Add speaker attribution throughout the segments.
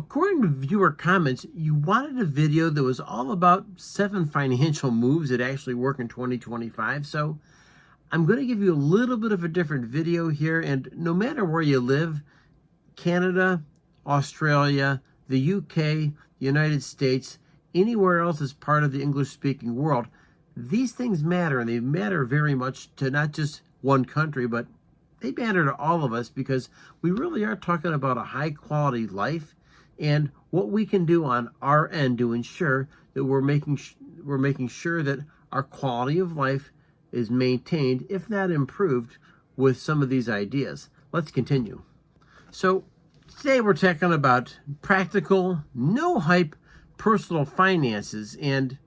Speaker 1: according to viewer comments, you wanted a video that was all about 7 financial moves that actually work in 2025. So I'm going to give you a little bit of a different video here. And no matter where you live, Canada, Australia, the UK, the United States, anywhere else as part of the English-speaking world, these things matter, and they matter very much to not just one country, but they matter to all of us because we really are talking about a high-quality life and what we can do on our end to ensure that we're making sure that our quality of life is maintained, if not improved, with some of these ideas. Let's continue. So today we're talking about practical, no hype, personal finances, and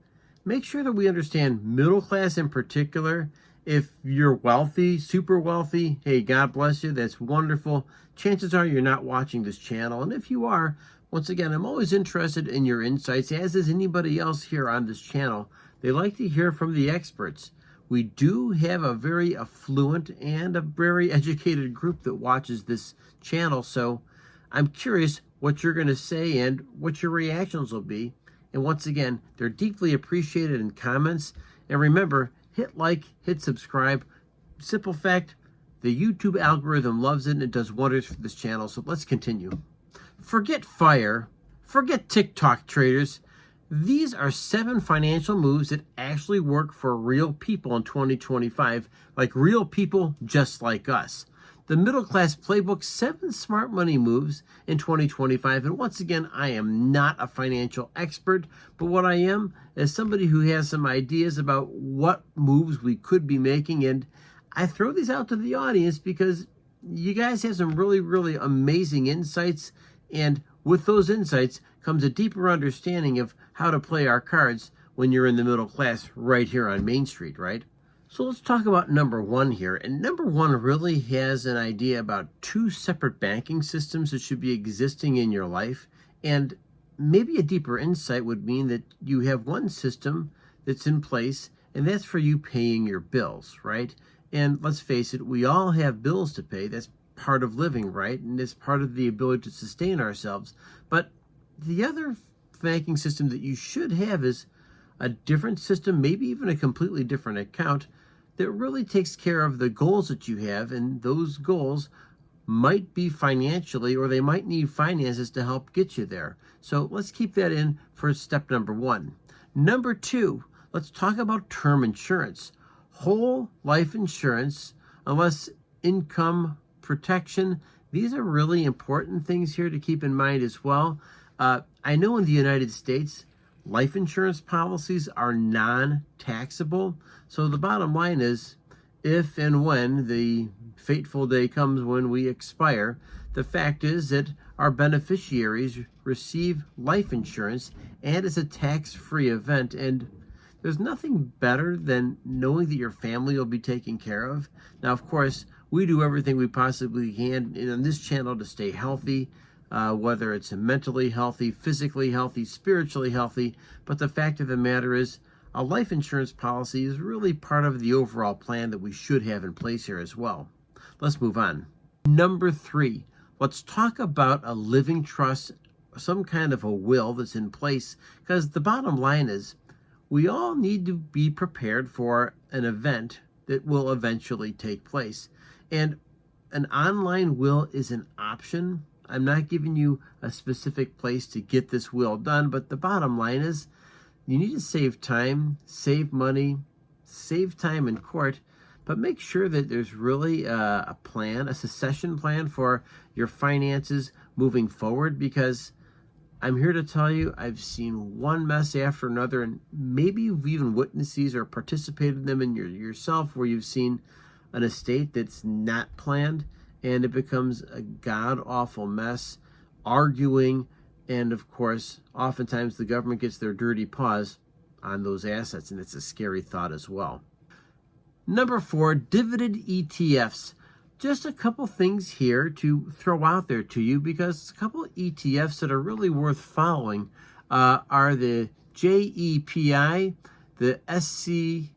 Speaker 1: make sure that we understand middle class in particular. If you're wealthy, super wealthy, hey, God bless you, that's wonderful. Chances are you're not watching this channel, and if you are, once again, I'm always interested in your insights, as is anybody else here on this channel. They like to hear from the experts. We do have a very affluent and a very educated group that watches this channel, so I'm curious what you're going to say and what your reactions will be. And once again, they're deeply appreciated in comments. And remember, hit like, hit subscribe. Simple fact, the YouTube algorithm loves it and it does wonders for this channel. So let's continue. Forget FIRE, forget TikTok traders. These are 7 financial moves that actually work for real people in 2025, like real people just like us. The Middle Class Playbook, 7 smart money moves in 2025. And once again, I am not a financial expert, but what I am is somebody who has some ideas about what moves we could be making. And I throw these out to the audience because you guys have some really, really amazing insights. And with those insights comes a deeper understanding of how to play our cards when you're in the middle class right here on Main Street, right? So let's talk about number 1 here. And number 1 really has an idea about 2 separate banking systems that should be existing in your life. And maybe a deeper insight would mean that you have one system that's in place, and that's for you paying your bills, right? And let's face it, we all have bills to pay. That's part of living, right? And it's part of the ability to sustain ourselves. But the other banking system that you should have is a different system, maybe even a completely different account that really takes care of the goals that you have. And those goals might be financially, or they might need finances to help get you there. So let's keep that in for step number 1. Number 2, let's talk about term insurance. Whole life insurance, unless income protection. These are really important things here to keep in mind as well. I know in the United States, life insurance policies are non-taxable. So the bottom line is, if and when the fateful day comes when we expire, the fact is that our beneficiaries receive life insurance, and it's a tax-free event. And there's nothing better than knowing that your family will be taken care of. Now, of course, we do everything we possibly can on this channel to stay healthy, whether it's mentally healthy, physically healthy, spiritually healthy. But the fact of the matter is, a life insurance policy is really part of the overall plan that we should have in place here as well. Let's move on. Number 3, let's talk about a living trust, some kind of a will that's in place, because the bottom line is we all need to be prepared for an event that will eventually take place. And an online will is an option. I'm not giving you a specific place to get this will done, but the bottom line is you need to save time, save money, save time in court, but make sure that there's really a plan, a succession plan for your finances moving forward, because I'm here to tell you, I've seen one mess after another, and maybe you've even witnessed these or participated in them in yourself, where you've seen an estate that's not planned, and it becomes a god-awful mess, arguing, and of course, oftentimes the government gets their dirty paws on those assets, and it's a scary thought as well. Number 4, dividend ETFs. Just a couple things here to throw out there to you, because a couple of ETFs that are really worth following are the JEPI, the SCND,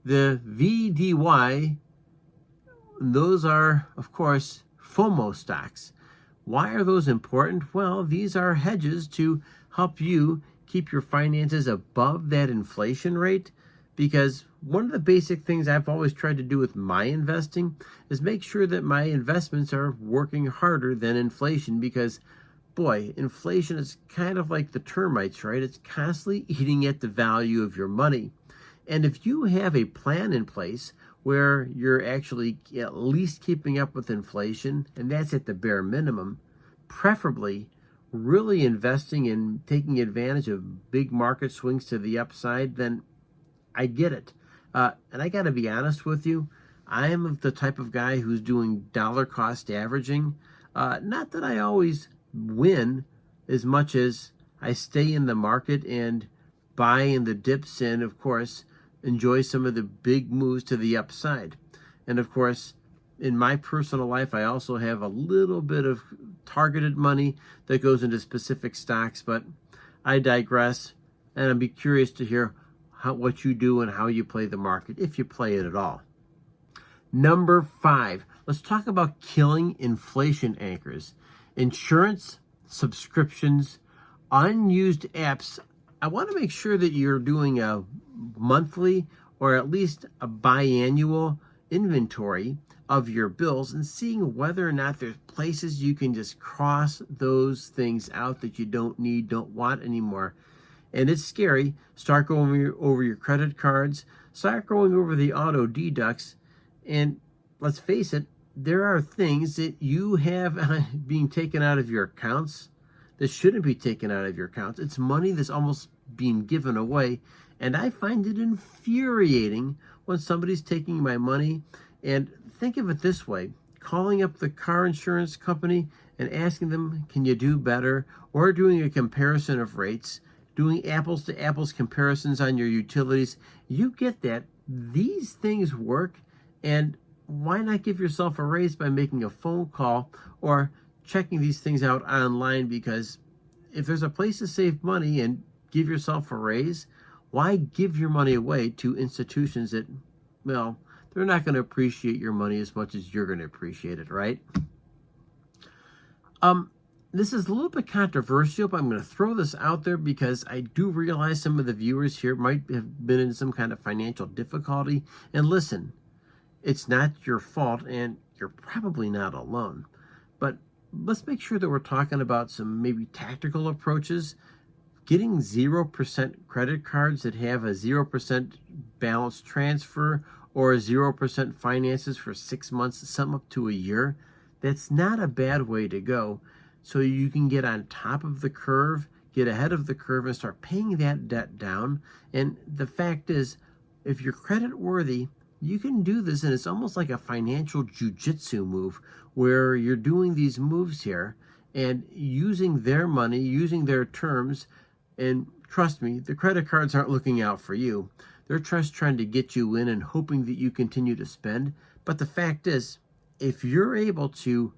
Speaker 1: the VDY. Those are, of course, FOMO stocks. Why are those important? Well, these are hedges to help you keep your finances above that inflation rate, because one of the basic things I've always tried to do with my investing is make sure that my investments are working harder than inflation, because boy, inflation is kind of like the termites, right? It's constantly eating at the value of your money. And if you have a plan in place where you're actually at least keeping up with inflation, and that's at the bare minimum, preferably really investing in taking advantage of big market swings to the upside, then I get it. And I got to be honest with you, I am the type of guy who's doing dollar cost averaging. Not that I always win as much as I stay in the market and buy in the dips, and of course enjoy some of the big moves to the upside. And of course, in my personal life, I also have a little bit of targeted money that goes into specific stocks, but I digress, and I'd be curious to hear what you do and how you play the market, if you play it at all. Number 5, let's talk about killing inflation anchors. Insurance, subscriptions, unused apps. I want to make sure that you're doing a monthly or at least a biannual inventory of your bills and seeing whether or not there's places you can just cross those things out that you don't need, don't want anymore. And it's scary. Start going over your credit cards, start going over the auto deducts, and let's face it, there are things that you have being taken out of your accounts that shouldn't be taken out of your accounts. It's money that's almost being given away, and I find it infuriating when somebody's taking my money. And think of it this way: calling up the car insurance company and asking them, can you do better? Or doing a comparison of rates, doing apples to apples comparisons on your utilities. You get that. These things work, and why not give yourself a raise by making a phone call or checking these things out online? Because if there's a place to save money and give yourself a raise, why give your money away to institutions that, well, they're not going to appreciate your money as much as you're going to appreciate it, right? This is a little bit controversial, but I'm going to throw this out there because I do realize some of the viewers here might have been in some kind of financial difficulty. And listen, it's not your fault, and you're probably not alone. But let's make sure that we're talking about some maybe tactical approaches. Getting 0% credit cards that have a 0% balance transfer or 0% finances for 6 months, some up to a year, that's not a bad way to go. So you can get on top of the curve, get ahead of the curve, and start paying that debt down. And the fact is, if you're credit worthy, you can do this, and it's almost like a financial jujitsu move where you're doing these moves here and using their money, using their terms. And trust me, the credit cards aren't looking out for you. They're just trying to get you in and hoping that you continue to spend. But the fact is, if you're able to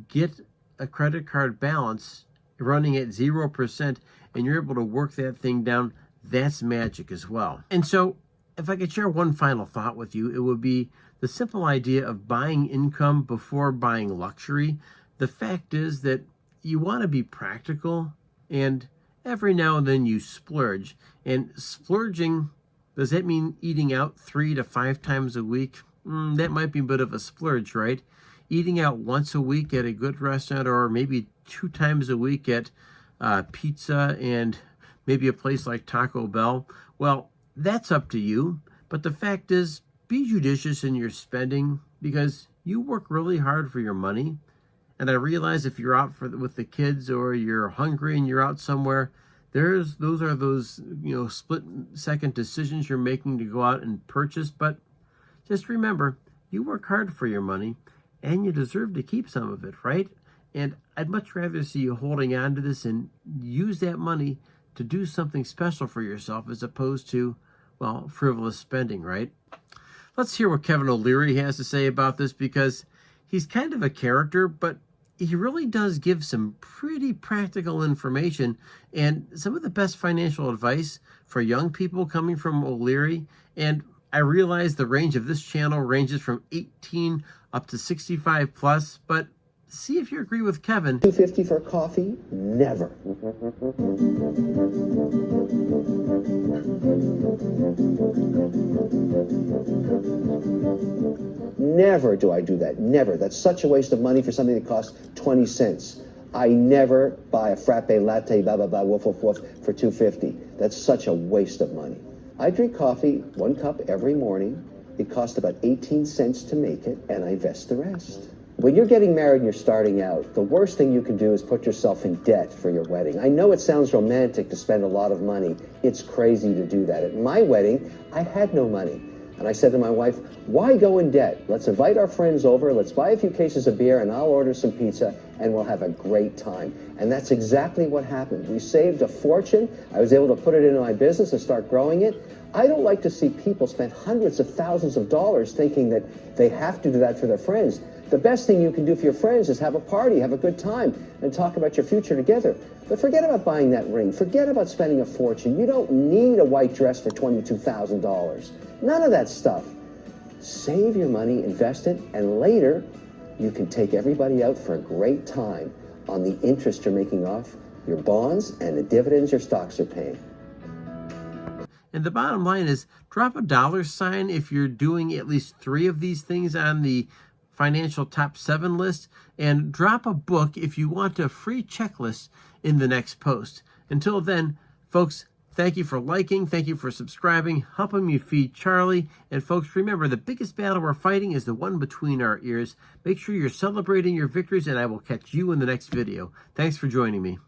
Speaker 1: get a credit card balance running at 0% and you're able to work that thing down, that's magic as well. And so if I could share one final thought with you, it would be the simple idea of buying income before buying luxury. The fact is that you want to be practical, and every now and then you splurge. And splurging, does that mean eating out 3 to 5 times a week? That might be a bit of a splurge, right? Eating out once a week at a good restaurant, or maybe 2 times a week at pizza and maybe a place like Taco Bell. Well, that's up to you. But the fact is, be judicious in your spending, because you work really hard for your money. And I realize if you're out with the kids, or you're hungry and you're out somewhere, those are split second decisions you're making to go out and purchase. But just remember, you work hard for your money, and you deserve to keep some of it, right? And I'd much rather see you holding on to this and use that money to do something special for yourself, as opposed to, well, frivolous spending, right? Let's hear what Kevin O'Leary has to say about this, because he's kind of a character, but he really does give some pretty practical information and some of the best financial advice for young people coming from O'Leary. And I realize the range of this channel ranges from 18 up to 65 plus, but see if you agree with Kevin.
Speaker 2: $2.50 for coffee? Never. Never do I do that. Never. That's such a waste of money for something that costs 20 cents. I never buy a frappe latte, blah, blah, blah, woof, woof, woof, for $2.50. That's such a waste of money. I drink coffee, 1 cup every morning. It costs about 18 cents to make it, and I invest the rest. When you're getting married and you're starting out, the worst thing you can do is put yourself in debt for your wedding. I know it sounds romantic to spend a lot of money. It's crazy to do that. At my wedding, I had no money. And I said to my wife, why go in debt? Let's invite our friends over, let's buy a few cases of beer, and I'll order some pizza, and we'll have a great time. And that's exactly what happened. We saved a fortune. I was able to put it into my business and start growing it. I don't like to see people spend hundreds of thousands of dollars thinking that they have to do that for their friends. The best thing you can do for your friends is have a party, have a good time, and talk about your future together. But forget about buying that ring. Forget about spending a fortune. You don't need a white dress for $22,000. None of that stuff. Save your money, invest it, and later you can take everybody out for a great time on the interest you're making off your bonds and the dividends your stocks are paying.
Speaker 1: And the bottom line is, drop a $sign if you're doing at least 3 of these things on the financial top 7 list, and drop a book if you want a free checklist in the next post. Until then, folks, thank you for liking, thank you for subscribing, helping me feed Charlie. And folks, remember, the biggest battle we're fighting is the one between our ears. Make sure you're celebrating your victories, and I will catch you in the next video. Thanks for joining me.